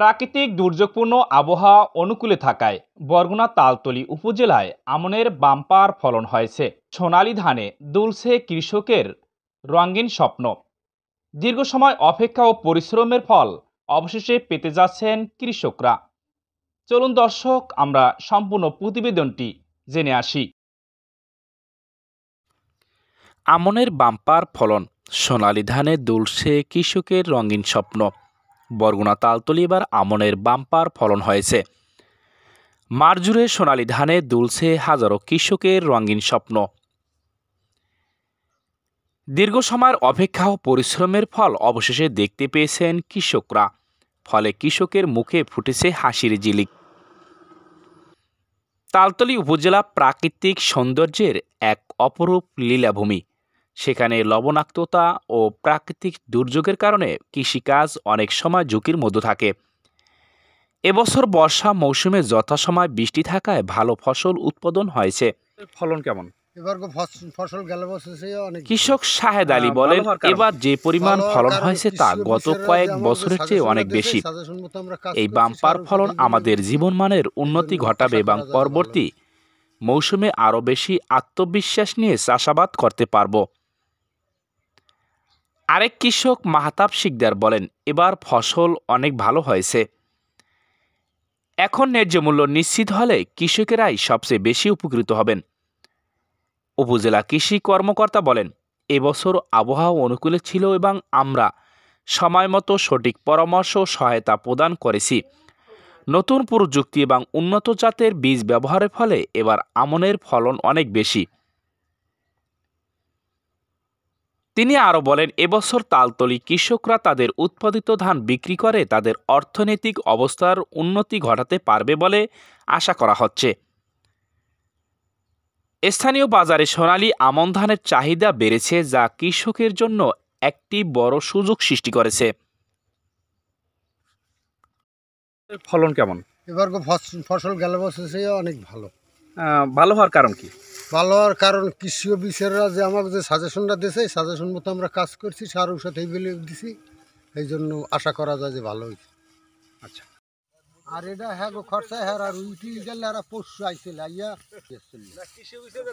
প্রাকৃতিক দুর্যোগপূর্ণ আবহাওয়া অনুকূলে থাকায় বরগুনা তালতলী উপজেলায় আমনের বাম্পার ফলন হয়েছে। সোনালী ধানে দুলছে কৃষকের রঙিন স্বপ্ন। দীর্ঘ সময় অপেক্ষা ও পরিশ্রমের ফল অবশেষে পেতে যাচ্ছেন কৃষকরা। চলুন দর্শক, আমরা সম্পূর্ণ প্রতিবেদনটি জেনে আসি। আমনের বাম্পার ফলন, সোনালী ধানে দুলছে কৃষকের রঙিন স্বপ্ন। বরগুনা তালতলী এবার আমনের বাম্পার ফলন হয়েছে। মাঠ জুড়ে সোনালী ধানে দুলছে হাজারো কৃষকের রঙিন স্বপ্ন। দীর্ঘ সময়ের অপেক্ষা ও পরিশ্রমের ফল অবশেষে দেখতে পেয়েছেন কৃষকরা। ফলে কৃষকের মুখে ফুটেছে হাসির ঝিলিক। তালতলী উপজেলা প্রাকৃতিক সৌন্দর্যের এক অপরূপ লীলাভূমি। সেখানে লবণাক্ততা ও প্রাকৃতিক দুর্যোগের কারণে কৃষিকাজ অনেক সময় ঝুঁকির মধ্যে থাকে। এবছর বর্ষা মৌসুমে যথাসময় বৃষ্টি থাকায় ভালো ফসল উৎপাদন হয়েছে। ফলন কেমন? কৃষক শাহেদ আলী বলেন, এবার যে পরিমাণ ফলন হয়েছে তা গত কয়েক বছরের চেয়ে অনেক বেশি। এই বাম্পার ফলন আমাদের জীবনমানের উন্নতি ঘটাবে এবং পরবর্তী মৌসুমে আরও বেশি আত্মবিশ্বাস নিয়ে চাষাবাদ করতে পারব। আরেক কৃষক মাহতাব শিকদার বলেন, এবার ফসল অনেক ভালো হয়েছে। এখন ন্যায্য মূল্য নিশ্চিত হলে কৃষকেরাই সবচেয়ে বেশি উপকৃত হবেন। উপজেলা কৃষি কর্মকর্তা বলেন, এবছর আবহাওয়া অনুকূলে ছিল এবং আমরা সময়মতো সঠিক পরামর্শ ও সহায়তা প্রদান করেছি। নতুন প্রযুক্তি এবং উন্নত জাতের বীজ ব্যবহারের ফলে এবার আমনের ফলন অনেক বেশি। তিনি আরও বলেন, এবছর তালতলী কৃষকরা তাদের উৎপাদিত ধান বিক্রি করে তাদের অর্থনৈতিক অবস্থার উন্নতি ঘটাতে পারবে বলে আশা করা হচ্ছে। স্থানীয় বাজারে সোনালী আমন ধানের চাহিদা বেড়েছে, যা কৃষকের জন্য একটি বড় সুযোগ সৃষ্টি করেছে। ফলন কেমন? এবার ফসল গেল বছর অনেক ভালো। ভালো হওয়ার কারণ কি? ভালো হওয়ার কারণ কৃষি অফিসাররা যে আমাকে যে সাজেশনটা দিয়েছে, সাজেশন মতো আমরা কাজ করছি, সার ঔষধ এই বলে দিছি, এই জন্য আশা করা যায় যে ভালো হয়েছে। আচ্ছা, আর এটা হ্যাঁ গো খরচা হ্যাঁ আর উইটি গেলে আর পশু আইছিল আইয়া কৃষি অফিসার